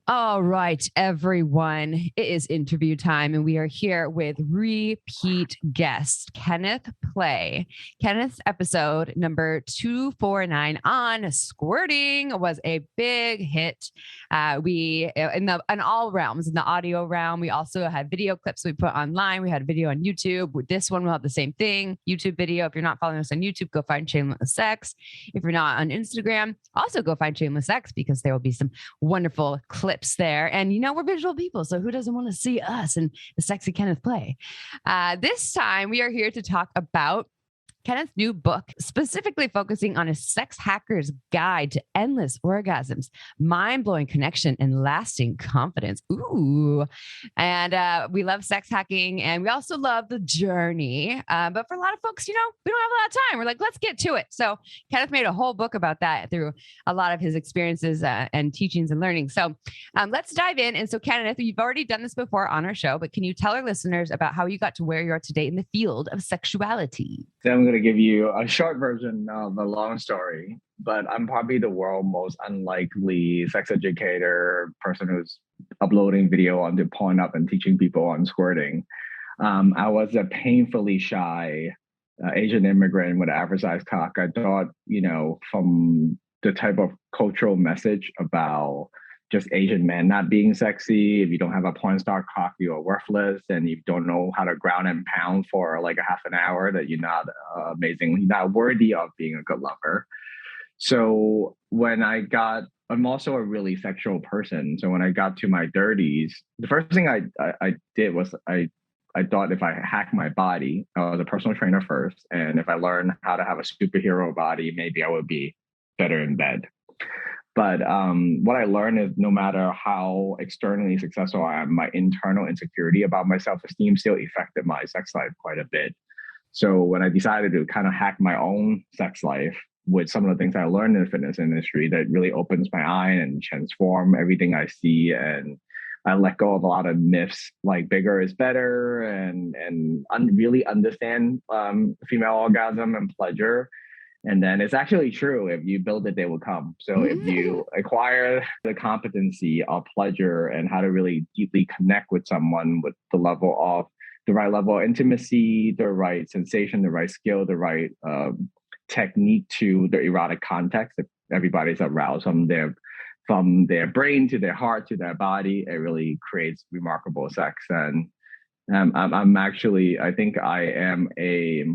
All right, everyone. It is interview time, and we are here with repeat guest Kenneth Play. Kenneth's episode number 249 on squirting was a big hit. We in all realms, in the audio realm, we also had video clips we put online. We had a video on YouTube. With this one, we'll have the same thing. YouTube video. If you're not following us on YouTube, go find Shameless Sex. If you're not on Instagram, also go find Shameless Sex because there will be some wonderful clips there. And we're visual people, so who doesn't want to see us and the sexy Kenneth Play? This time, we are here to talk about Kenneth's new book, specifically focusing on a sex hacker's guide to endless orgasms, mind-blowing connection, and lasting confidence. Ooh. And we love sex hacking, and we also love the journey. But for a lot of folks, we don't have a lot of time. We're like, let's get to it. So Kenneth made a whole book about that through a lot of his experiences and teachings and learning. So let's dive in. And so Kenneth, you've already done this before on our show, but can you tell our listeners about how you got to where you are today in the field of sexuality? So I'm going to give you a short version of a long story, but I'm probably the world's most unlikely sex educator person who's uploading video onto Pornhub and teaching people on squirting. I was a painfully shy Asian immigrant with an average size cock. I thought, from the type of cultural message about just Asian men not being sexy. If you don't have a porn star cock, you are worthless, and you don't know how to ground and pound for like a half an hour, that you're not amazing, you're not worthy of being a good lover. So I'm also a really sexual person. So when I got to my 30s, the first thing I did was I thought if I hacked my body, I was a personal trainer first, and if I learned how to have a superhero body, maybe I would be better in bed. But what I learned is no matter how externally successful I am, my internal insecurity about my self-esteem still affected my sex life quite a bit. So when I decided to kind of hack my own sex life with some of the things I learned in the fitness industry, that really opens my eye and transform everything I see. And I let go of a lot of myths like bigger is better and really understand female orgasm and pleasure. And then it's actually true. If you build it, they will come. So if you acquire the competency of pleasure and how to really deeply connect with someone with the right level of intimacy, the right sensation, the right skill, the right technique to the erotic context, if everybody's aroused from their brain to their heart to their body, it really creates remarkable sex. And I think I am a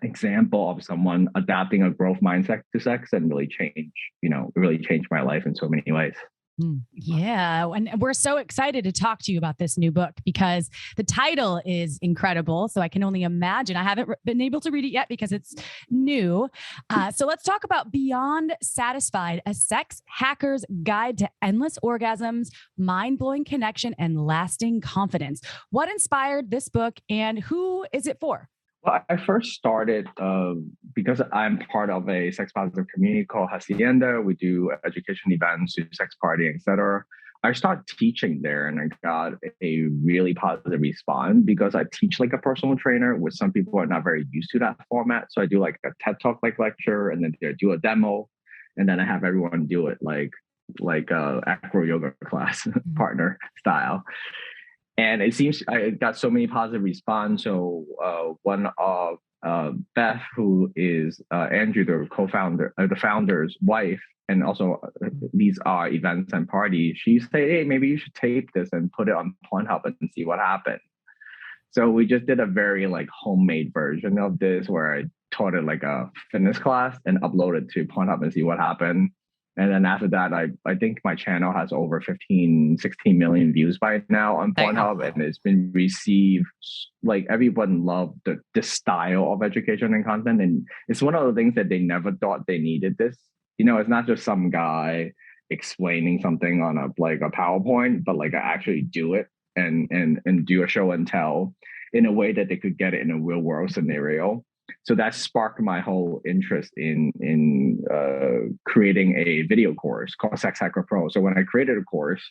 example of someone adapting a growth mindset to sex and really changed my life in so many ways. Yeah. And we're so excited to talk to you about this new book because the title is incredible. So I can only imagine. I haven't been able to read it yet because it's new. So let's talk about Beyond Satisfied, a sex hacker's guide to endless orgasms, mind-blowing connection, and lasting confidence. What inspired this book and who is it for? Well, I first started because I'm part of a sex positive community called Hacienda. We do education events, do sex party, etc. I started teaching there, and I got a really positive response because I teach like a personal trainer, which some people are not very used to that format. So I do like a TED Talk like lecture, and then I do a demo, and then I have everyone do it like a acro yoga class partner style. And it seems I got so many positive response. So one of Beth, who is Andrew, the founder's wife, and also these are events and parties, she said, hey, maybe you should tape this and put it on Pornhub and see what happens. So we just did a very like homemade version of this where I taught it like a fitness class and uploaded to Pornhub and see what happened. And then after that, I think my channel has over 16 million views by now on Pornhub, and it's been received, like everyone loved the style of education and content. And it's one of the things that they never thought they needed this. It's not just some guy explaining something on a PowerPoint, but like I actually do it and do a show and tell in a way that they could get it in a real world scenario. So that sparked my whole interest in creating a video course called Sex Hacker Pro. So when I created a course,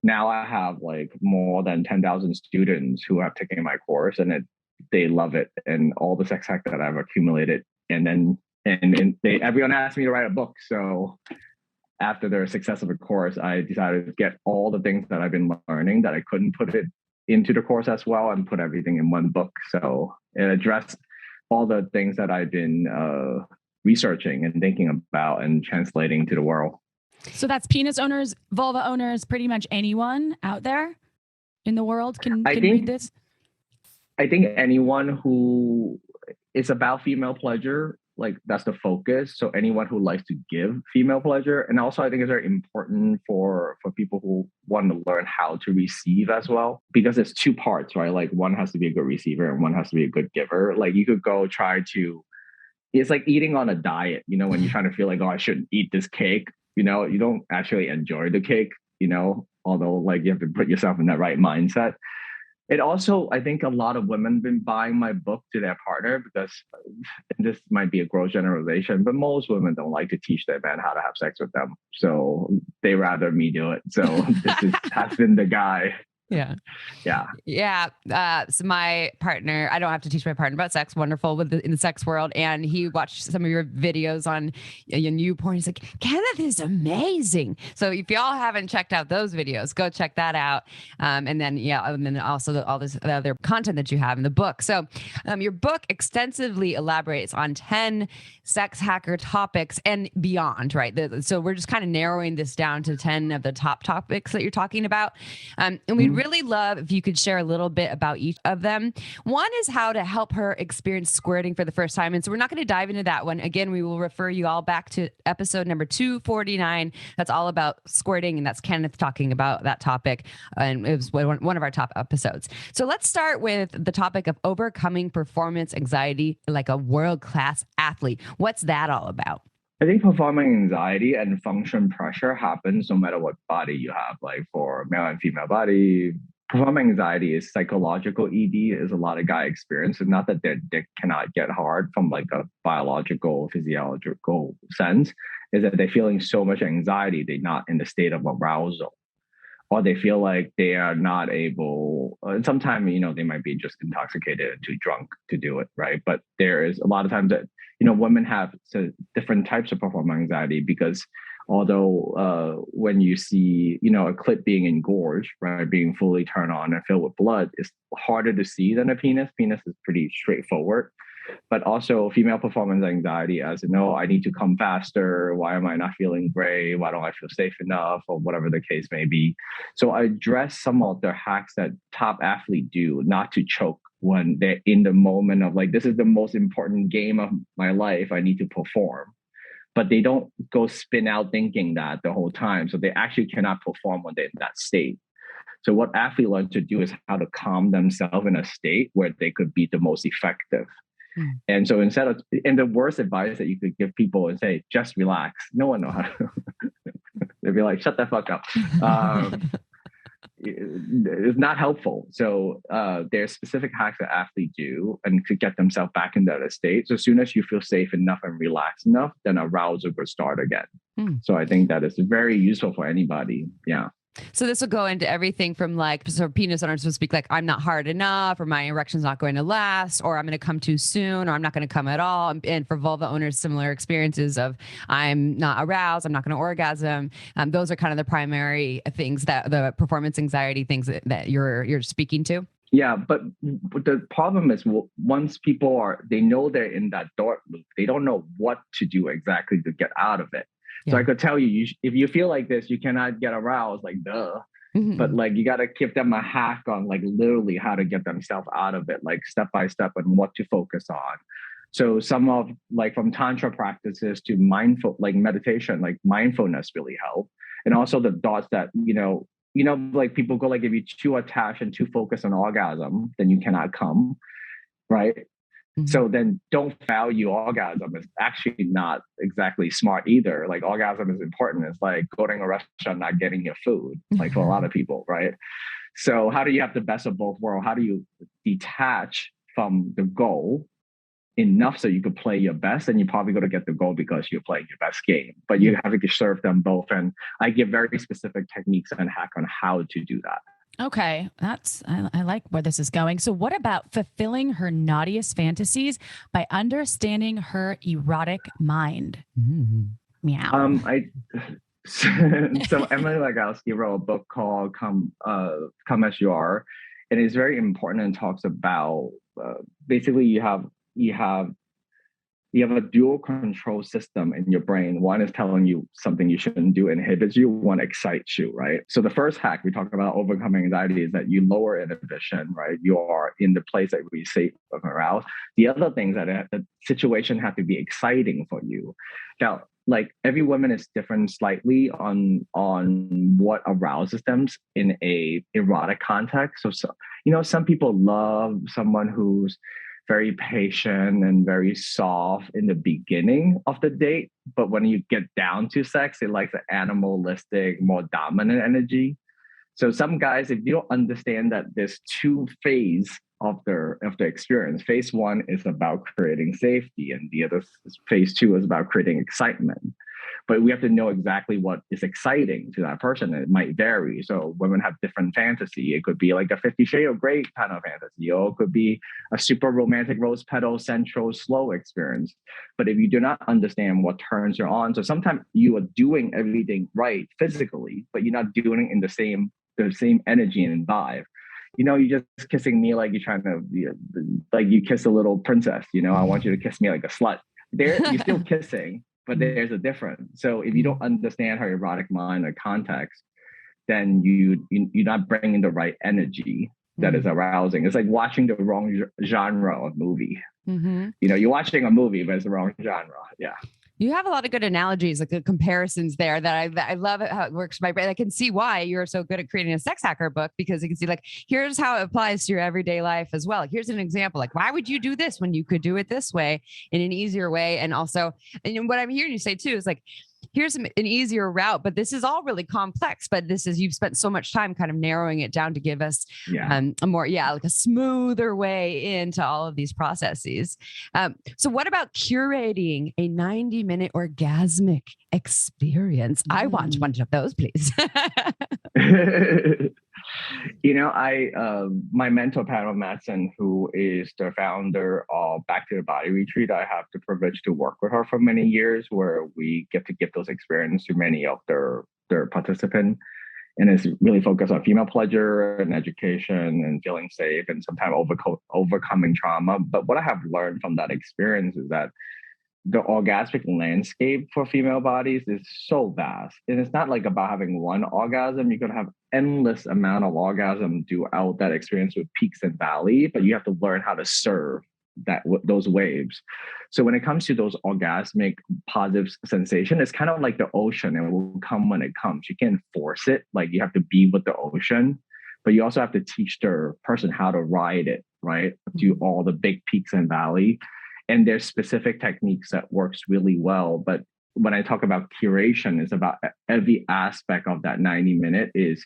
now I have like more than 10,000 students who have taken my course, and they love it, and all the sex hack that I've accumulated. And then everyone asked me to write a book. So after the success of the course, I decided to get all the things that I've been learning that I couldn't put it into the course as well and put everything in one book. So it addressed all the things that I've been researching and thinking about and translating to the world. So that's penis owners, vulva owners, pretty much anyone out there in the world can read this? I think anyone who is about female pleasure, like that's the focus. So anyone who likes to give female pleasure. And also I think it's very important for people who want to learn how to receive as well, because it's two parts, right? Like one has to be a good receiver and one has to be a good giver. Like you could go it's like eating on a diet, when you're trying to feel like, oh, I shouldn't eat this cake, you don't actually enjoy the cake, although like you have to put yourself in that right mindset. It also, I think a lot of women have been buying my book to their partner because this might be a gross generalization, but most women don't like to teach their man how to have sex with them. So they rather me do it. So has been the guy. Yeah. So my partner, I don't have to teach my partner about sex. Wonderful in the sex world. And he watched some of your videos on YouPorn. He's like, Kenneth is amazing. So if y'all haven't checked out those videos, go check that out. And then also all this other content that you have in the book. So your book extensively elaborates on 10 sex hacker topics and beyond, right? So we're just kind of narrowing this down to 10 of the top topics that you're talking about. And we'd really love if you could share a little bit about each of them. One is how to help her experience squirting for the first time. And so we're not going to dive into that one. Again, we will refer you all back to episode number 249. That's all about squirting. And that's Kenneth talking about that topic. And it was one of our top episodes. So let's start with the topic of overcoming performance anxiety like a world-class athlete. What's that all about? I think performance anxiety and function pressure happens no matter what body you have. Like for male and female body, performance anxiety is psychological ED, is a lot of guy experience. And not that their dick cannot get hard from like a biological, physiological sense, is that they're feeling so much anxiety, they're not in the state of arousal. Or they feel like they are not able, sometimes, they might be just intoxicated and too drunk to do it, right? But there is a lot of times that, women have different types of performance anxiety because although when you see, a clit being engorged, right, being fully turned on and filled with blood, it's harder to see than a penis. Penis is pretty straightforward. But also female performance anxiety as, I need to come faster. Why am I not feeling great? Why don't I feel safe enough? Or whatever the case may be. So I address some of the hacks that top athletes do not to choke when they're in the moment of like, this is the most important game of my life. I need to perform. But they don't go spin out thinking that the whole time. So they actually cannot perform when they're in that state. So what athletes learn to do is how to calm themselves in a state where they could be the most effective. And so and the worst advice that you could give people is say, just relax. No one knows how to. They'd be like, shut the fuck up. It's not helpful. So there's specific hacks that athletes do and to get themselves back in that state. So as soon as you feel safe enough and relaxed enough, then arousal will start again. So I think that is very useful for anybody. Yeah. So this will go into everything from like, so penis owners will speak like, I'm not hard enough, or my erection's not going to last, or I'm going to come too soon, or I'm not going to come at all. And for vulva owners, similar experiences of I'm not aroused, I'm not going to orgasm. Those are kind of the primary things that the performance anxiety things that you're speaking to. Yeah, but the problem is once people they know they're in that dark loop, they don't know what to do exactly to get out of it. So I could tell you, if you feel like this, you cannot get aroused, like duh. But like you got to give them a hack on like literally how to get themselves out of it, like step by step and what to focus on. So some of like from tantra practices to meditation, like mindfulness really help. And also the thoughts that, like people go like if you're too attached and too focused on orgasm, then you cannot come, right? So then don't value orgasm. It's actually not exactly smart either. Like orgasm is important. It's like going to a restaurant, not getting your food, like for a lot of people, right? So how do you have the best of both worlds? How do you detach from the goal enough so you could play your best? And you're probably going to get the goal because you're playing your best game, but you have to serve them both. And I give very specific techniques and hack on how to do that. Okay, I like where this is going. So what about fulfilling her naughtiest fantasies by understanding her erotic mind? Meow. So Emily Nagoski wrote a book called Come As You Are, and it's very important and talks about basically you have a dual control system in your brain. One is telling you something you shouldn't do, inhibits you. One excites you, right? So the first hack we talk about overcoming anxiety is that you lower inhibition, right? You are in the place that we safe and aroused. The other things that the situation have to be exciting for you. Now, like every woman is different slightly on what arouses them in a erotic context. So some people love someone who's very patient and very soft in the beginning of the date. But when you get down to sex, they like the animalistic, more dominant energy. So some guys, if you don't understand that there's two phases of the experience, phase one is about creating safety, and the other phase two is about creating excitement. But we have to know exactly what is exciting to that person. It might vary. So women have different fantasy. It could be like a 50 Shades of Grey kind of fantasy, or it could be a super romantic rose petal central slow experience. But if you do not understand what turns you on, so sometimes you are doing everything right physically, but you're not doing it in the same energy and vibe. You're just kissing me like you're trying to, like you kiss a little princess. I want you to kiss me like a slut. There, you're still kissing, but there's a difference. So if you don't understand her erotic mind or context, then you're not bringing the right energy that is arousing. It's like watching the wrong genre of movie. Mm-hmm. You're watching a movie, but it's the wrong genre. Yeah. You have a lot of good analogies, like the comparisons there that I love it, how it works for my brain. I can see why you're so good at creating a sex hacker book, because you can see like, here's how it applies to your everyday life as well. Here's an example. Like, why would you do this when you could do it this way in an easier way? And also, and what I'm hearing you say too, is like, here's an easier route, but this is all really complex, but you've spent so much time kind of narrowing it down to give us a more, like a smoother way into all of these processes. So what about curating a 90-minute orgasmic experience? I want one of those, please. My mentor, Pamela Matson, who is the founder of Back to the Body Retreat, I have the privilege to work with her for many years, where we get to give those experiences to many of their participants. And it's really focused on female pleasure and education and feeling safe and sometimes overcoming trauma. But what I have learned from that experience is that the orgasmic landscape for female bodies is so vast. And it's not like about having one orgasm. You could have endless amount of orgasm throughout that experience with peaks and valleys, but you have to learn how to serve those waves. So when it comes to those orgasmic positive sensation, it's kind of like the ocean, and it will come when it comes. You can't force it. Like, you have to be with the ocean, but you also have to teach the person how to ride it, right? Do all the big peaks and valleys. And there's specific techniques that works really well. But when I talk about curation, it's about every aspect of that 90-minute, is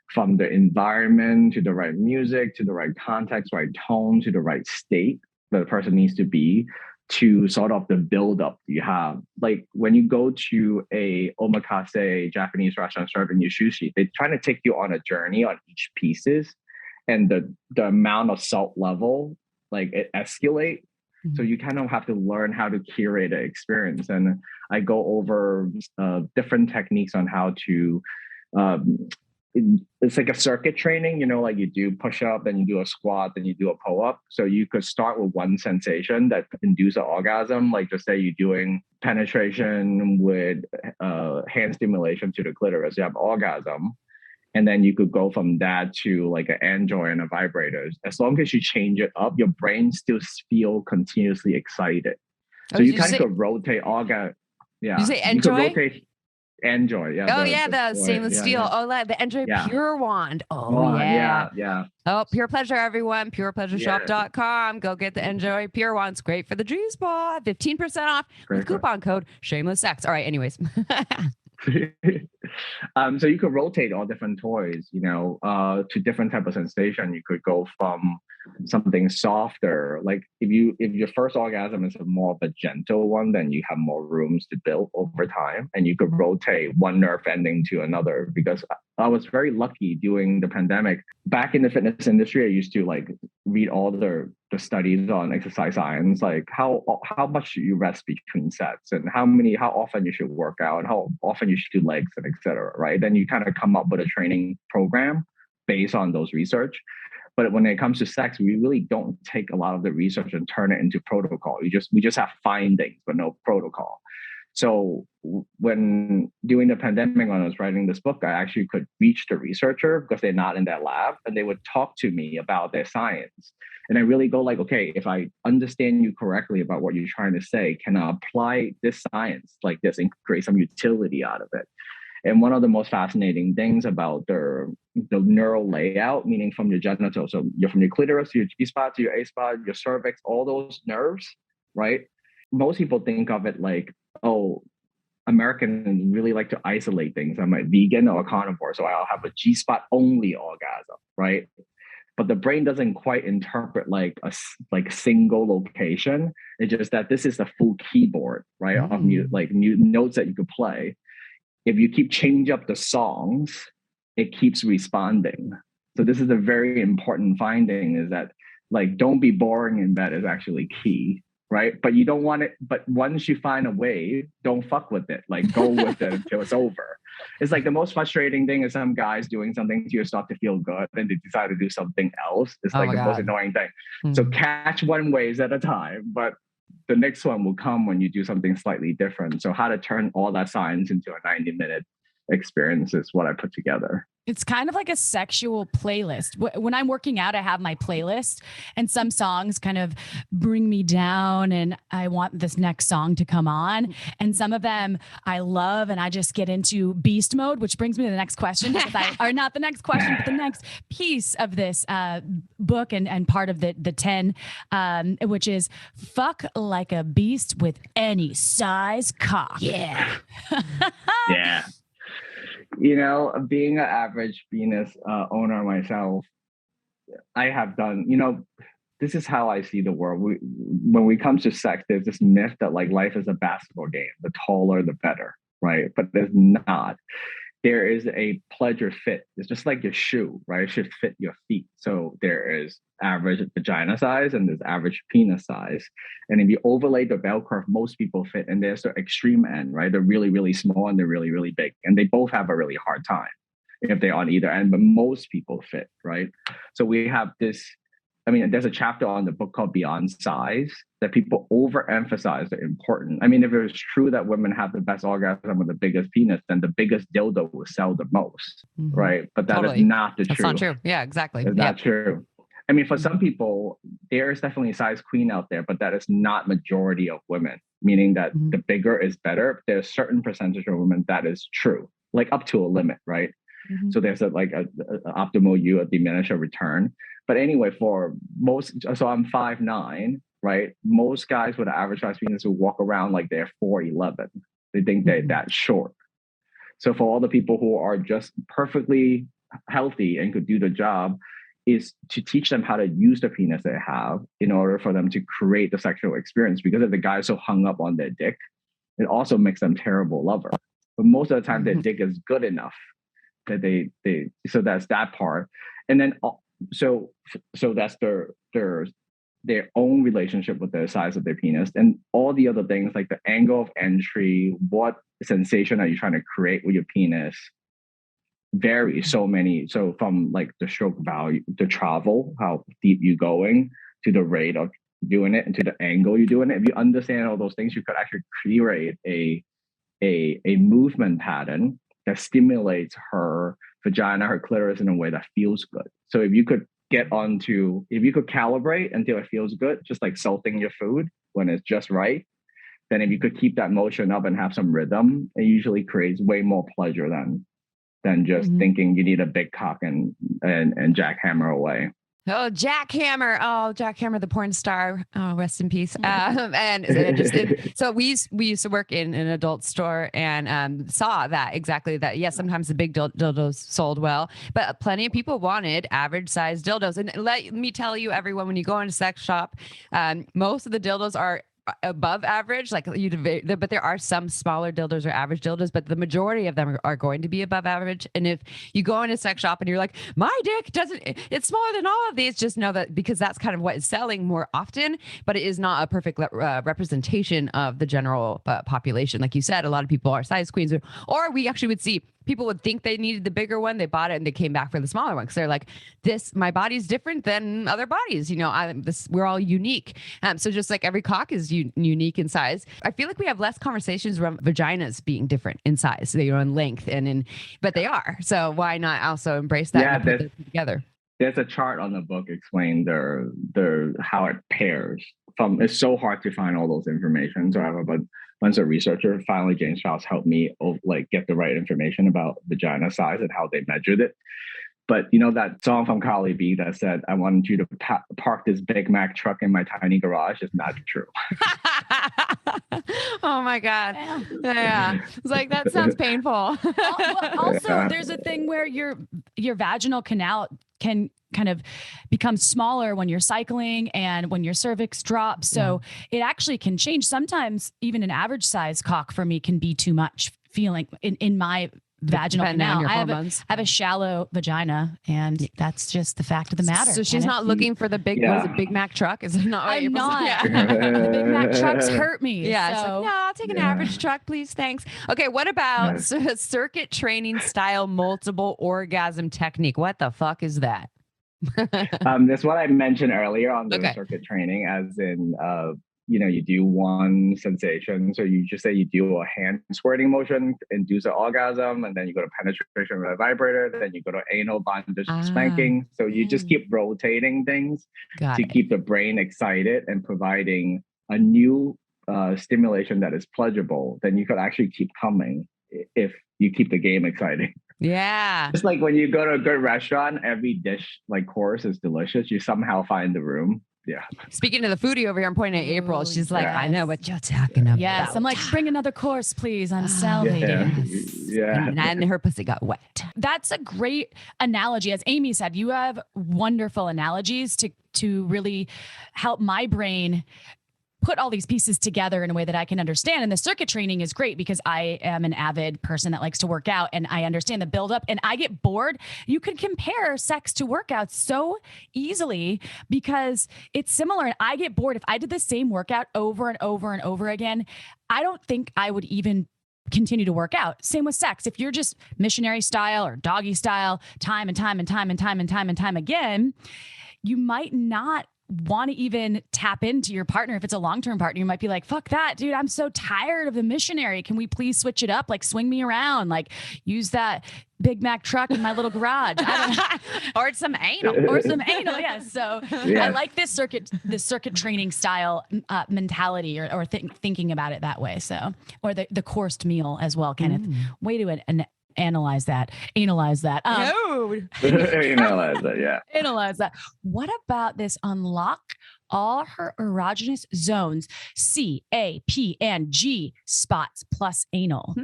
from the environment to the right music, to the right context, right tone, to the right state that the person needs to be, to sort of the buildup you have. Like when you go to a omakase Japanese restaurant serving you sushi, they're trying to take you on a journey on each pieces, and the amount of salt level, like it escalates. So you kind of have to learn how to curate the experience. And I go over different techniques on how to, it's like a circuit training, like you do push up, then you do a squat, then you do a pull up. So you could start with one sensation that induce an orgasm. Like, just say you're doing penetration with hand stimulation to the clitoris, you have orgasm. And then you could go from that to like an android and a vibrator. As long as you change it up, your brain still feel continuously excited. So you kind of could rotate orgasm. Yeah. You say android? You could rotate android. Yeah. The stainless steel. Yeah. The android pure wand. Yeah. Oh, Pure Pleasure, everyone. PurePleasureShop.com. Go get the Enjoy Pure Wands. Great for the G spot. 15% off with coupon code ShamelessX. All right. Anyways. So you could rotate all different toys, to different type of sensation. You could go from something softer, like if your first orgasm is more of a gentle one, then you have more rooms to build over time, and you could rotate one nerve ending to another. Because I was very lucky during the pandemic. Back in the fitness industry, I used to like read all the the studies on exercise science, like how much should you rest between sets, and how often you should work out, and how often you should do legs, and etc. Right? Then you kind of come up with a training program based on those research. But when it comes to sex, we really don't take a lot of the research and turn it into protocol. We just have findings, but no protocol. So when during the pandemic, when I was writing this book, I actually could reach the researcher because they're not in that lab, and they would talk to me about their science. And I really go like, okay, if I understand you correctly about what you're trying to say, can I apply this science like this and create some utility out of it? And one of the most fascinating things about the neural layout, meaning from your genitals, so you're from your clitoris to your G-spot to your A-spot, your cervix, all those nerves, right? Most people think of it like, oh, Americans really like to isolate things. I'm a vegan or a carnivore, so I'll have a G-spot only orgasm, right? But the brain doesn't quite interpret like a single location. It's just that this is the full keyboard, right? Of new notes that you could play. If you keep change up the songs, it keeps responding. So this is a very important finding, is that like, don't be boring in bed is actually key, right? But you don't want it. But once you find a way, don't fuck with it. Like, go with it until it's over. It's like the most frustrating thing is some guys doing something to you start to feel good, then they decide to do something else. It's like the most annoying thing. So catch one waves at a time, but the next one will come when you do something slightly different. So how to turn all that science into a 90-minute experience is what I put together. It's kind of like a sexual playlist. When I'm working out, I have my playlist, and some songs kind of bring me down and I want this next song to come on. And some of them I love, and I just get into beast mode, which brings me to the next question, or not the next question, but the next piece of this book and part of the 10, which is fuck like a beast with any size cock. Yeah. Yeah. You know, being an average penis owner myself, I have done, this is how I see the world. When we come to sex, there's this myth that like life is a basketball game, the taller, the better, right? But there's not. There is a pleasure fit. It's just like your shoe, right? It should fit your feet. So there is average vagina size and there's average penis size. And if you overlay the bell curve, most people fit. And there's the extreme end, right? They're really, really small and they're really, really big. And they both have a really hard time if they're on either end, but most people fit, right? So we have this, there's a chapter on the book called Beyond Size that people overemphasize the important. If it was true that women have the best orgasm with the biggest penis, then the biggest dildo will sell the most, right? But that is not the truth. That's not true. Yeah, exactly. It's not true. For some people, there is definitely a size queen out there, but that is not majority of women, meaning that the bigger is better. There's a certain percentage of women that is true, like up to a limit, right? So there's a optimal U, a diminished return. But anyway, for most, so I'm 5'9", right? Most guys with an average size penis will walk around like they're 4'11". They think they're that short. So for all the people who are just perfectly healthy and could do the job, is to teach them how to use the penis they have in order for them to create the sexual experience. Because if the guy's so hung up on their dick, it also makes them terrible lover. But most of the time, their dick is good enough that they so that's that part. And then so that's their own relationship with the size of their penis, and all the other things like the angle of entry, what sensation are you trying to create with your penis, vary so from like the stroke value, the travel, how deep you going, to the rate of doing it, and to the angle you're doing it. If you understand all those things, you could actually curate a movement pattern that stimulates her vagina, her clitoris in a way that feels good. So if you could calibrate until it feels good, just like salting your food when it's just right, then if you could keep that motion up and have some rhythm, it usually creates way more pleasure than just thinking you need a big cock and jackhammer away. Oh, Jack Hammer, the porn star. Oh, rest in peace. So we used to work in an adult store and saw that exactly that. Yes, sometimes the big dildos sold well, but plenty of people wanted average size dildos. And let me tell you, everyone, when you go into a sex shop, most of the dildos are above average, like but there are some smaller dildos or average dildos, but the majority of them are going to be above average. And if you go in a sex shop and you're like, my dick it's smaller than all of these, just know that, because that's kind of what is selling more often, but it is not a perfect representation of the general population. Like you said, a lot of people are size queens, or we actually would see people would think they needed the bigger one. They bought it and they came back for the smaller one because they're like, my body's different than other bodies. We're all unique. So just like every cock is unique in size. I feel like we have less conversations around vaginas being different in size, in length but they are. So why not also embrace that and put them together? There's a chart on the book explaining how it pairs. It's so hard to find all those information. So I have a bunch of researchers. Finally, James Faust helped me get the right information about vagina size and how they measured it. But that song from Carly B that said, "I wanted you to park this Big Mac truck in my tiny garage" is not true. Oh my God. Yeah. It's like, that sounds painful. Also, there's a thing where your vaginal canal can kind of become smaller when you're cycling and when your cervix drops. So it actually can change. Sometimes even an average size cock for me can be too much feeling in my vaginal canal. I have a shallow vagina, and that's just the fact of the matter. So she's not looking for the big, what is it, Big Mac truck? Is it not? I'm not. The Big Mac trucks hurt me. Yeah. So. It's like, no, I'll take an average truck, please. Thanks. Okay. What about circuit training style multiple orgasm technique? What the fuck is that? That's what I mentioned earlier on the circuit training, as in, you do one sensation. So you just say you do a hand squirting motion, induce an orgasm, and then you go to penetration with a vibrator, then you go to anal bondage spanking. So you just keep rotating things to keep the brain excited and providing a new stimulation that is pleasurable. Then you could actually keep coming if you keep the game exciting. Yeah. Just like when you go to a good restaurant, every dish course is delicious. You somehow find the room. Yeah. Speaking of the foodie over here, I'm pointing at April. She's like, I know what you're talking about. Yes. I'm like, bring another course, please. I'm salivating. Yeah. And her pussy got wet. That's a great analogy. As Amy said, you have wonderful analogies to really help my brain put all these pieces together in a way that I can understand. And the circuit training is great because I am an avid person that likes to work out, and I understand the buildup, and I get bored. You can compare sex to workouts so easily because it's similar. And I get bored. If I did the same workout over and over and over again, I don't think I would even continue to work out. Same with sex. If you're just missionary style or doggy style, time and time and time and time and time and time again, you might not want to even tap into your partner. If it's a long-term partner, you might be like, fuck that, dude. I'm so tired of the missionary. Can we please switch it up? Like, swing me around, like use that Big Mac truck in my little garage. Or some anal. Yes. So I like this circuit training style mentality or thinking about it that way. So, or the coursed meal as well, Kenneth. Way to analyze that. Analyze that. Analyze that. What about this? Unlock all her erogenous zones, C, A, P, and G spots plus anal.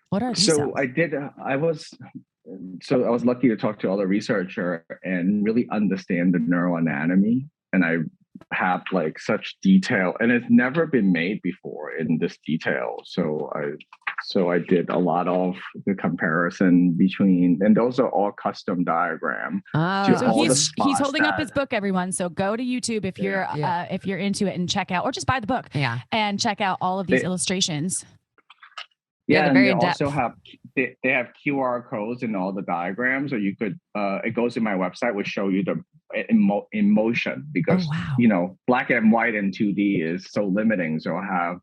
What are these? So I was lucky to talk to other researcher and really understand the neuroanatomy. And I have such detail, and it's never been made before in this detail. So I did a lot of the comparison between, and those are all custom diagram. So he's holding up his book, everyone. So go to YouTube if you're into it and check out, or just buy the book and check out all of these illustrations. Yeah, and they also have QR codes in all the diagrams, or you could it goes to my website, which show you the in motion, because black and white in 2D is so limiting. So I have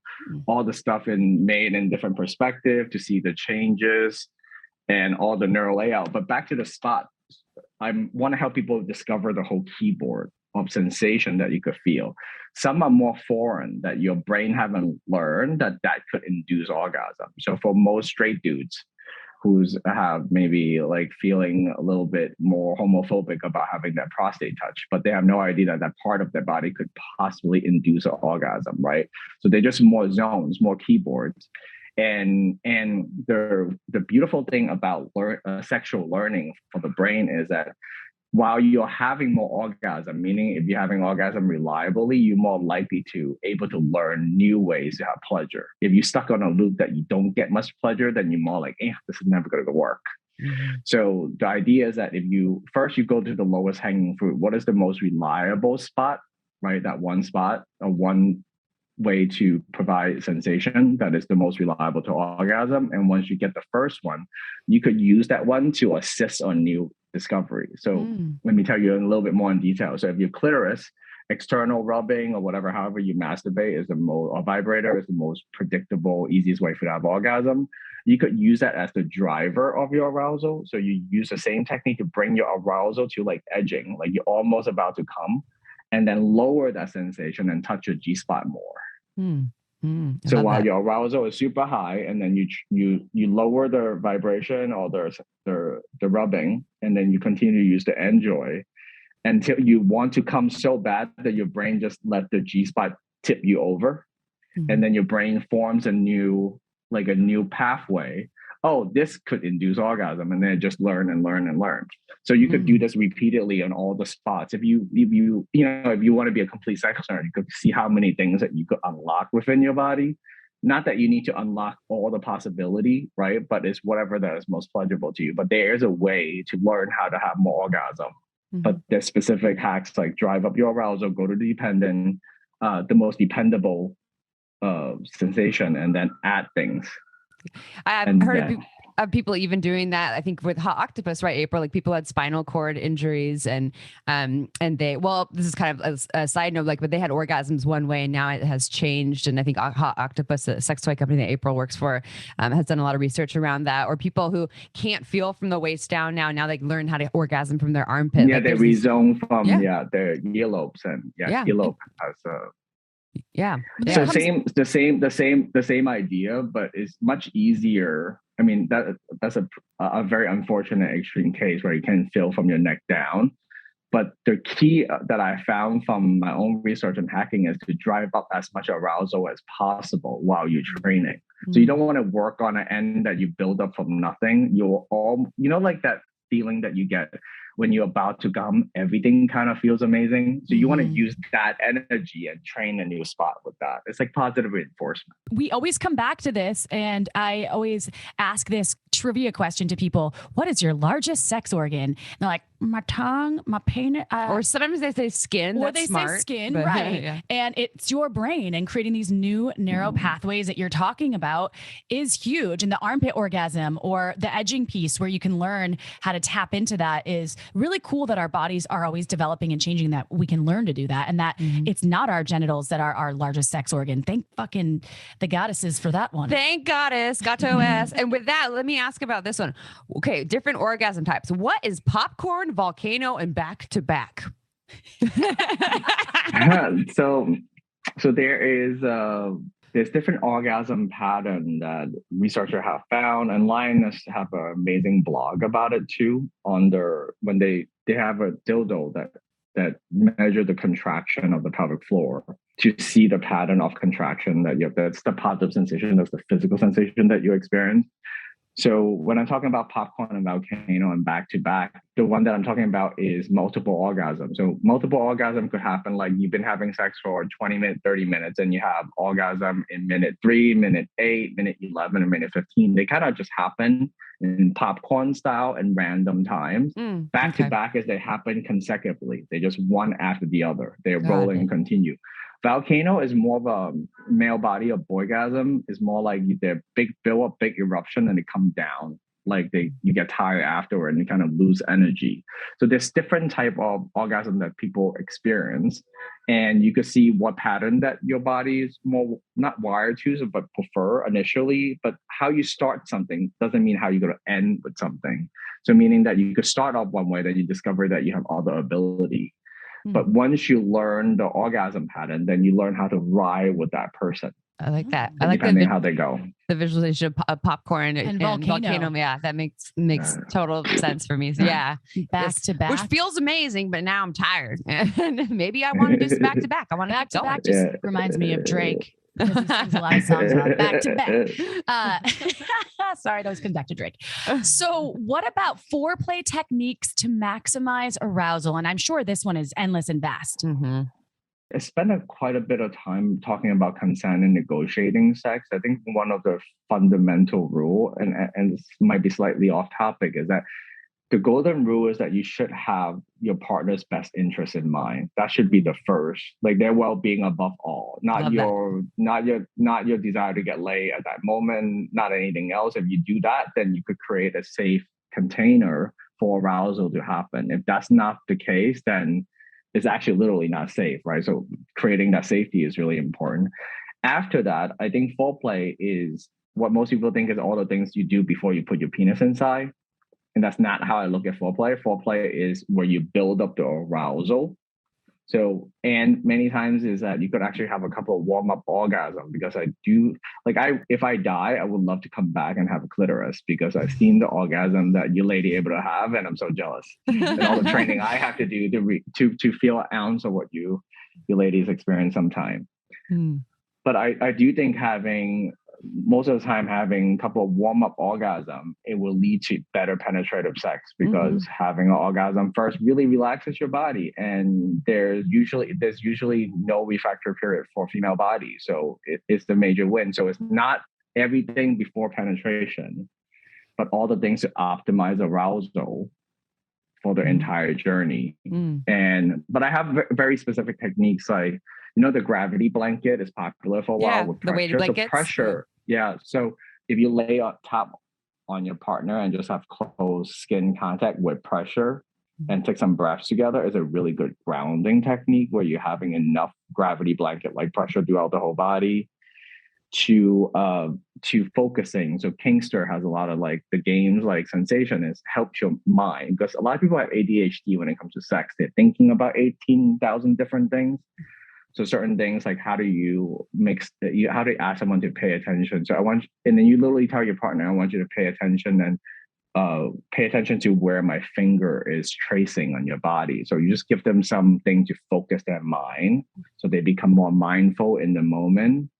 all the stuff made in different perspective to see the changes and all the neural layout. But back to the spot, I want to help people discover the whole keyboard of sensation that you could feel. Some are more foreign that your brain haven't learned that could induce orgasm. So for most straight dudes who's have maybe feeling a little bit more homophobic about having that prostate touch, but they have no idea that part of their body could possibly induce an orgasm, right? So they're just more zones, more keyboards. And the beautiful thing about sexual learning for the brain is that while you're having more orgasm, meaning if you're having orgasm reliably, you're more likely to able to learn new ways to have pleasure. If you're stuck on a loop that you don't get much pleasure, then you're more like, this is never going to work. Mm-hmm. So the idea is that if you go to the lowest hanging fruit, what is the most reliable spot, right? That one spot or one way to provide sensation that is the most reliable to orgasm. And once you get the first one, you could use that one to assist on new discovery. So let me tell you a little bit more in detail. So if your clitoris, external rubbing or whatever, however you masturbate is the most, or vibrator is the most predictable, easiest way for you to have orgasm. You could use that as the driver of your arousal. So you use the same technique to bring your arousal to like edging, like you're almost about to come, and then lower that sensation and touch your G-spot more. So while your arousal is super high, and then you lower the vibration or the rubbing, and then you continue to use the enjoy until you want to come so bad that your brain just let the G-spot tip you over. And then your brain forms a new pathway. Oh, this could induce orgasm, and then just learn and learn and learn. So you could do this repeatedly on all the spots. If you want to be a complete sex nerd, you could see how many things that you could unlock within your body. Not that you need to unlock all the possibility, right? But it's whatever that is most pleasurable to you. But there is a way to learn how to have more orgasm. But there's specific hacks like drive up your arousal, go to the dependent, the most dependable sensation, and then add things. I've heard of people even doing that. I think with Hot Octopus, right, April? Like people had spinal cord injuries, and they, well, this is kind of a side note, like, but they had orgasms one way, and now it has changed. And I think Hot Octopus, a sex toy company that April works for, has done a lot of research around that. Or people who can't feel from the waist down now they learn how to orgasm from their armpit. Yeah, like they rezone from their earlobes, and earlobe has So the same idea, but it's much easier. I mean, that's a very unfortunate extreme case where you can feel from your neck down. But the key that I found from my own research in hacking is to drive up as much arousal as possible while you're training. So you don't want to work on an end that you build up from nothing. Like that feeling that you get when you're about to come, everything kind of feels amazing. So you want to use that energy and train a new spot with that. It's like positive reinforcement. We always come back to this, and I always ask this trivia question to people. What is your largest sex organ? And they're like, my tongue, my penis. Or sometimes they say skin. Or that's they smart, say skin, but, right. Yeah. And it's your brain, and creating these new narrow pathways that you're talking about is huge. And the armpit orgasm or the edging piece where you can learn how to tap into that is really cool, that our bodies are always developing and changing, that we can learn to do that. And that it's not our genitals that are our largest sex organ. Thank fucking the goddesses for that one. Thank goddess, gato ass. And with that, let me ask about this one. Okay, different orgasm types. What is popcorn, volcano, and back to back? So there's different orgasm pattern that researchers have found, and Lioness have an amazing blog about it too. When they have a dildo that measure the contraction of the pelvic floor to see the pattern of contraction that's the positive sensation, that's the physical sensation that you experience. So when I'm talking about popcorn and volcano and back to back, the one that I'm talking about is multiple orgasms. So multiple orgasm could happen like you've been having sex for 20 minutes, 30 minutes, and you have orgasm in minute 3, minute 8, minute 11, and minute 15. They kind of just happen in popcorn style and random times. Back to back is they happen consecutively. They just one after the other. They're rolling and continue. Volcano is more of a male body of orgasm. Is more like they're big build up, big eruption, and they come down. Like you get tired afterward and you kind of lose energy. So there's different type of orgasm that people experience, and you could see what pattern that your body is more not wired to, but prefer initially. But how you start something doesn't mean how you're going to end with something. So meaning that you could start off one way, then you discover that you have other ability. But once you learn the orgasm pattern, then you learn how to ride with that person. I like that. I like depending how they go. The visualization of popcorn and volcano. Yeah, that makes total sense for me. So yeah, back to back, which feels amazing. But now I'm tired, and maybe I want to do some back to back. I want back to back. Just reminds me of Drake. because he sings a lot of songs back to back. Sorry, that was coming back to drink. So what about foreplay techniques to maximize arousal? And I'm sure this one is endless and vast. Mm-hmm. I spent quite a bit of time talking about consent and negotiating sex. I think one of the fundamental rule, and this might be slightly off topic, is that the golden rule is that you should have your partner's best interest in mind. That should be the first, like their well-being above all, not your desire to get laid at that moment, not anything else. If you do that, then you could create a safe container for arousal to happen. If that's not the case, then it's actually literally not safe, right? So creating that safety is really important. After that, I think foreplay is what most people think is all the things you do before you put your penis inside. And that's not how I look at foreplay. Foreplay is where you build up the arousal. So, and many times is that you could actually have a couple of warm-up orgasms, because if I die, I would love to come back and have a clitoris, because I've seen the orgasm that you lady able to have, and I'm so jealous. And all the training I have to do to feel an ounce of what you ladies experience sometime. But I do think most of the time having a couple of warm-up orgasm, it will lead to better penetrative sex, because having an orgasm first really relaxes your body, and there's usually no refractory period for female body, so it's the major win. So it's not everything before penetration, but all the things to optimize arousal for the entire journey. But I have very specific techniques, like, the gravity blanket is popular for a while with pressure. The weighted blankets. So pressure, So if you lay on top on your partner and just have close skin contact with pressure and take some breaths together, is a really good grounding technique, where you're having enough gravity blanket like pressure throughout the whole body to focusing. So Kingster has a lot of like the games, like sensation is helps your mind, because a lot of people have ADHD when it comes to sex. They're thinking about 18,000 different things. So certain things like how do you ask someone to pay attention? So and then you literally tell your partner, I want you to pay attention, and pay attention to where my finger is tracing on your body. So you just give them something to focus their mind, so they become more mindful in the moment,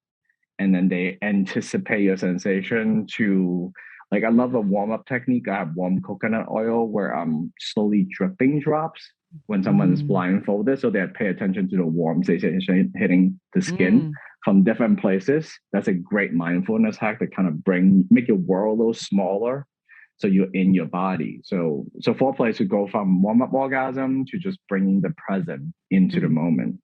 and then they anticipate your sensation to, like, I love a warm-up technique. I have warm coconut oil where I'm slowly dripping drops when someone is blindfolded, so they pay attention to the warm sensation hitting the skin from different places. That's a great mindfulness hack to kind of make your world a little smaller, so you're in your body. So foreplay to go from warm-up orgasm to just bringing the present into the moment.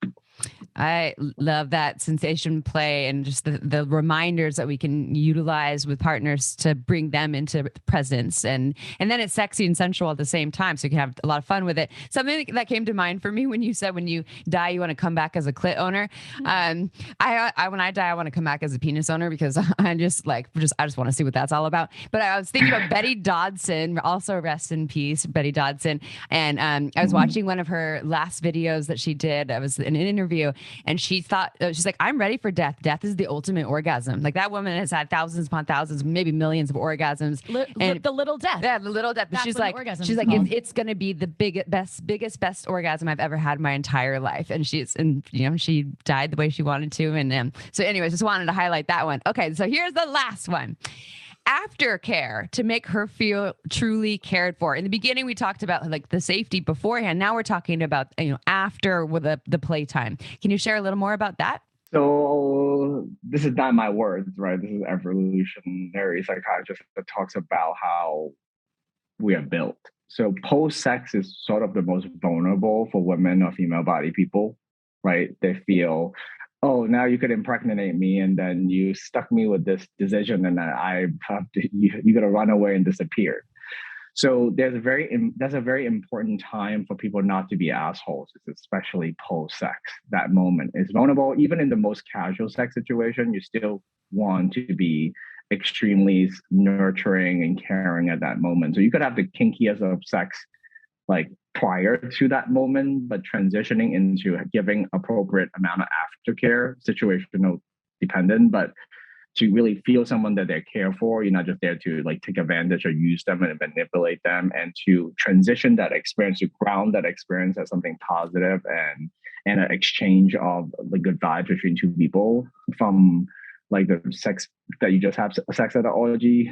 I love that sensation play, and just the reminders that we can utilize with partners to bring them into presence, and then it's sexy and sensual at the same time, so you can have a lot of fun with it. Something that came to mind for me when you said when you die you want to come back as a clit owner. I when I die I want to come back as a penis owner, because I just want to see what that's all about. But I was thinking about Betty Dodson, also rest in peace, Betty Dodson, and I was watching one of her last videos that she did. I was in an interview, and she thought, she's like, I'm ready for death. Death is the ultimate orgasm. Like, that woman has had thousands upon thousands, maybe millions of orgasms. And the little death. Yeah, the little death. But she's like, it's going to be the biggest, best orgasm I've ever had in my entire life. And she died the way she wanted to. And so anyways, just wanted to highlight that one. Okay, so here's the last one. Aftercare to make her feel truly cared for. In the beginning, we talked about like the safety beforehand. Now we're talking about, after with the playtime. Can you share a little more about that? So this is not my words, right? This is evolutionary psychiatrist that talks about how we are built. So post-sex is sort of the most vulnerable for women or female body people, right? They feel, oh, now you could impregnate me, and then you stuck me with this decision, and you're gonna run away and disappear. So that's a very important time for people not to be assholes, especially post-sex. That moment is vulnerable. Even in the most casual sex situation, you still want to be extremely nurturing and caring at that moment. So you could have the kinkiest of sex like prior to that moment, but transitioning into giving appropriate amount of aftercare, situational dependent, but to really feel someone that they care for. You're not just there to like take advantage or use them and manipulate them, and to transition that experience, to ground that experience as something positive and an exchange of the good vibes between two people, from like the sex that you just have sex at an orgy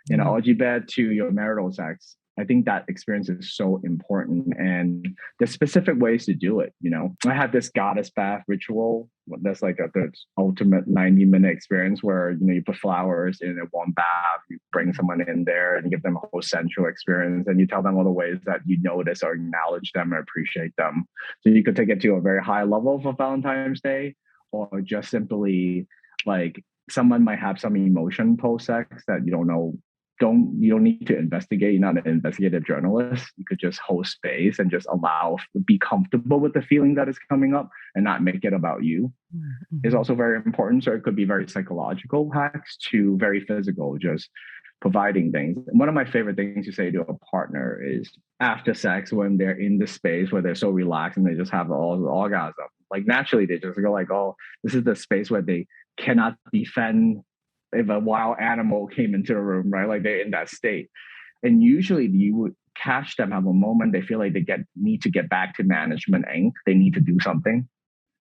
in an orgy bed to your marital sex. I think that experience is so important, and there's specific ways to do it. I had this goddess bath ritual. That's like the ultimate 90-minute experience where, you put flowers in a warm bath, you bring someone in there and give them a whole sensual experience, and you tell them all the ways that you notice or acknowledge them or appreciate them. So you could take it to a very high level for Valentine's Day, or just simply like someone might have some emotion post-sex that you don't know. You don't need to investigate. You're not an investigative journalist. You could just hold space and just be comfortable with the feeling that is coming up and not make it about you. Mm-hmm. Is also very important. So it could be very psychological hacks to very physical, just providing things. One of my favorite things to say to a partner is after sex, when they're in the space where they're so relaxed and they just have all the orgasm, like naturally they just go like, oh, this is the space where they cannot defend if a wild animal came into the room, right? Like they're in that state. And usually you would catch them have a moment they feel like they need to get back to management Inc. They need to do something,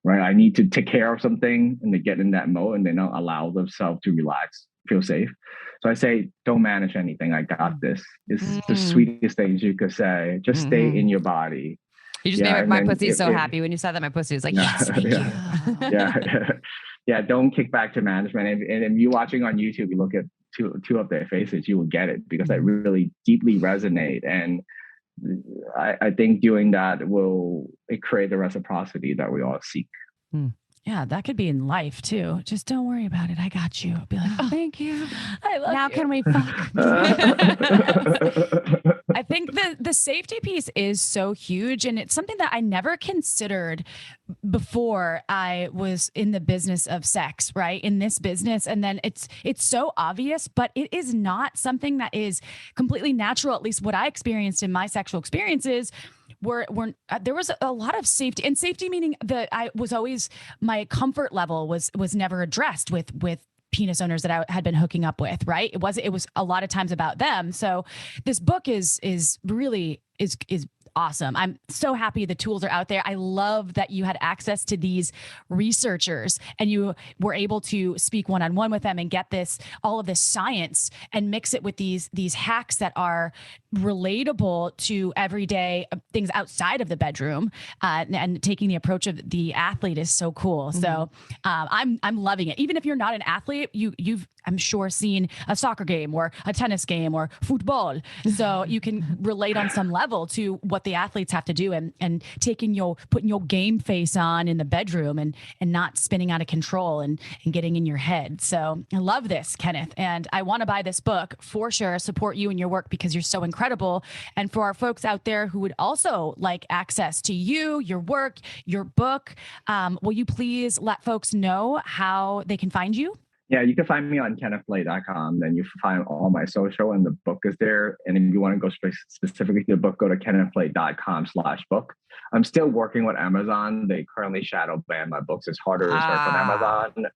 right? I need to take care of something, and they get in that mode and they don't allow themselves to relax, feel safe. So I say, don't manage anything. I got this. It's the sweetest things you could say. Just stay in your body. You just made my pussy so happy when you said that. My pussy was like, yes, thank you. Yeah, don't kick back to management. And if you're watching on YouTube, you look at two of their faces, you will get it, because that really deeply resonate. And I think doing that will create the reciprocity that we all seek. Yeah, that could be in life too. Just don't worry about it. I got you. I'll be like, oh, thank you. I love now you. Can we fuck? I think the safety piece is so huge, and it's something that I never considered before I was in the business of sex, right? In this business. And then it's so obvious, but it is not something that is completely natural. At least what I experienced in my sexual experiences there was a lot of safety, and safety meaning that my comfort level was never addressed with penis owners that I had been hooking up with, right? It was a lot of times about them. So this book is really awesome. I'm so happy the tools are out there. I love that you had access to these researchers and you were able to speak one-on-one with them and get all of this science and mix it with these hacks that are relatable to everyday things outside of the bedroom. And taking the approach of the athlete is so cool. Mm-hmm. So I'm loving it. Even if you're not an athlete, you've I'm sure seen a soccer game or a tennis game or football. So you can relate on some level to what the athletes have to do, and putting your game face on in the bedroom and not spinning out of control and getting in your head. So I love this, Kenneth. And I want to buy this book for sure, support you and your work because you're so incredible. And for our folks out there who would also like access to you, your work, your book, will you please let folks know how they can find you? Yeah, you can find me on kennethplay.com. Then you find all my social, and the book is there. And if you want to go specifically to the book, go to kennethplay.com/book. I'm still working with Amazon. They currently shadow ban my books. It's harder to search on Amazon,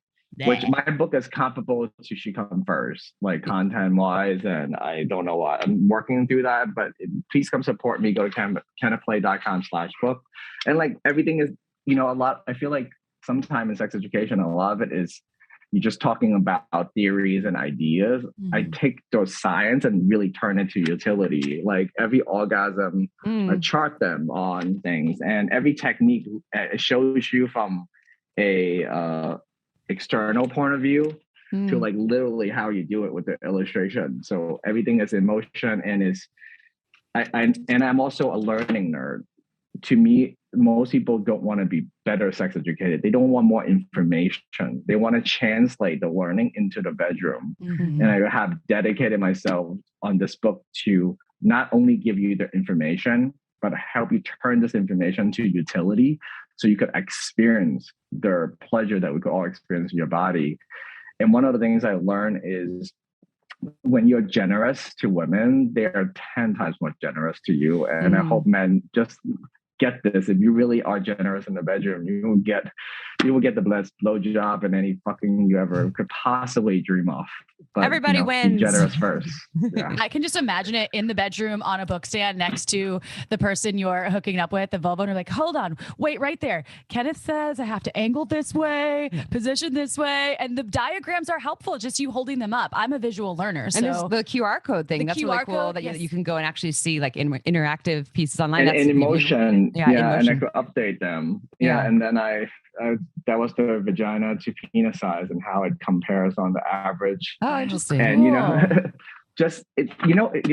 which my book is comparable to She Come First, like content-wise. And I don't know why. I'm working through that, but please come support me. Go to kennethplay.com/book. And like everything is, a lot. I feel like sometime in sex education, a lot of it is you're just talking about theories and ideas. Mm-hmm. I take those science and really turn it to utility. Like every orgasm, I chart them on things, and every technique shows you from a external point of view to like literally how you do it with the illustration. So everything is in motion, and I'm also a learning nerd. To me, most people don't want to be better sex educated. They don't want more information. They want to translate the learning into the bedroom. Mm-hmm. And I have dedicated myself on this book to not only give you the information, but help you turn this information to utility so you could experience the pleasure that we could all experience in your body. And one of the things I learned is when you're generous to women, they are 10 times more generous to you. And I hope men just get this. If you really are generous in the bedroom, you will get you will get the best blowjob and any fucking you ever could possibly dream of. But everybody wins. Be generous first. Yeah. I can just imagine it in the bedroom on a bookstand next to the person you're hooking up with, the vulva, and you're like, hold on, wait right there. Kenneth says I have to angle this way, position this way. And the diagrams are helpful, just you holding them up. I'm a visual learner. So and there's the QR code thing. That's really cool that you can go and actually see like interactive pieces online. And in motion. Yeah, in motion. And I could update them. Yeah. And then that was the vagina to penis size and how it compares on the average. Oh, interesting. And, you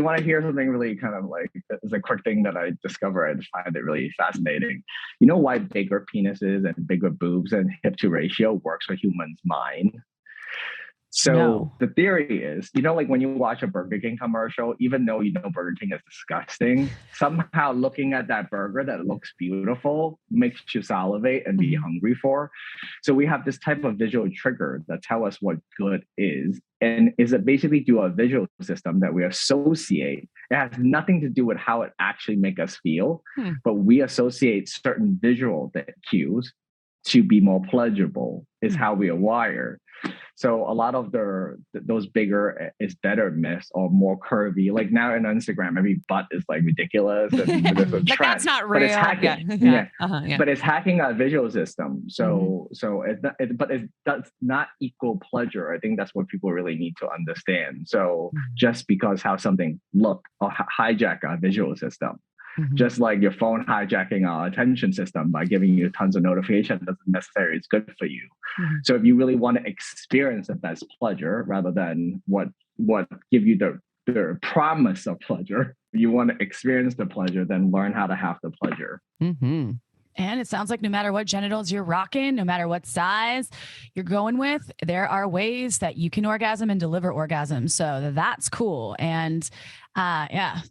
want to hear something really kind of like, it's a quick thing that I discovered. I just find it really fascinating. You know why bigger penises and bigger boobs and hip to ratio works for humans' mind? So the theory is, like when you watch a Burger King commercial, even though Burger King is disgusting, somehow looking at that burger that looks beautiful makes you salivate and be hungry for. So we have this type of visual trigger that tell us what good is. And is it basically do a visual system that we associate. It has nothing to do with how it actually make us feel, but we associate certain visual cues to be more pleasurable is how we are wired. So a lot of those bigger is better myths or more curvy. Like now on Instagram, every butt is like ridiculous. And there's a like trend, that's not real. But it's hacking. But it's hacking our visual system. So it does not equal pleasure. I think that's what people really need to understand. So just because how something look or hijack our visual system. Just like your phone hijacking our attention system by giving you tons of notifications doesn't necessarily is good for you. So if you really want to experience the best pleasure rather than what give you the promise of pleasure, you want to experience the pleasure, then learn how to have the pleasure. And it sounds like no matter what genitals you're rocking, no matter what size you're going with, there are ways that you can orgasm and deliver orgasms. So that's cool. And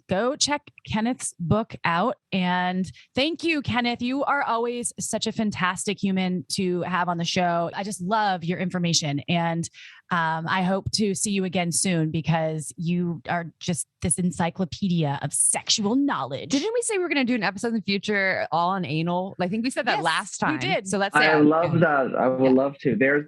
go check Kenneth's book out. And thank you, Kenneth. You are always such a fantastic human to have on the show. I just love your information. And I hope to see you again soon because you are just this encyclopedia of sexual knowledge. Didn't we say we were going to do an episode in the future all on anal? I think we said that last time. We did. So let's say I love that. I would love to. There's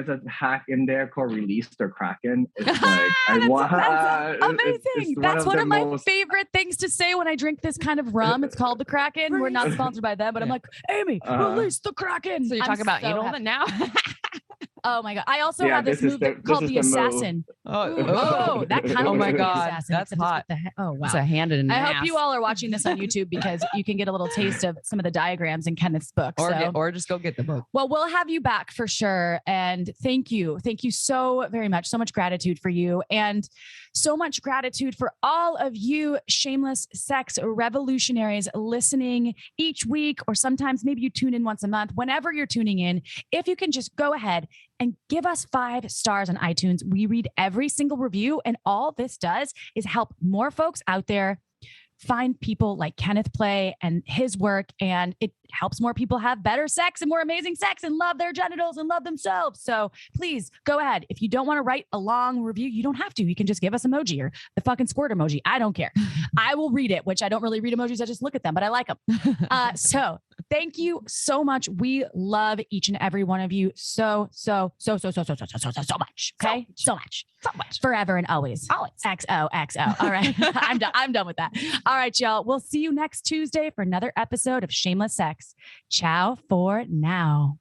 a hack in there called Release the Kraken. It's like that's amazing. That's one of my favorite things to say when I drink this kind of rum. It's called the Kraken. We're not sponsored by them, but I'm like, Amy, release the Kraken. So you're talking about anal now? Oh my God. I also have this move called the assassin. Oh, that kind of. Oh my God. That's hot. Oh, wow. It's a hand in an ass. I hope you all are watching this on YouTube because you can get a little taste of some of the diagrams in Kenneth's book. Or just go get the book. Well, we'll have you back for sure. And thank you. Thank you so very much. So much gratitude for you. And so much gratitude for all of you shameless sex revolutionaries listening each week, or sometimes maybe you tune in once a month, whenever you're tuning in. If you can just go ahead and give us 5 stars on iTunes. We read every single review, and all this does is help more folks out there find people like Kenneth Play and his work, and it helps more people have better sex and more amazing sex and love their genitals and love themselves. So please go ahead. If you don't want to write a long review, you don't have to. You can just give us emoji or the fucking squirt emoji. I don't care. I will read it, which I don't really read emojis. I just look at them, but I like them. So thank you so much. We love each and every one of you so much. Okay. So much. Forever and always. XOXO. All right. I'm done with that. All right, y'all. We'll see you next Tuesday for another episode of Shameless Sex. Ciao for now.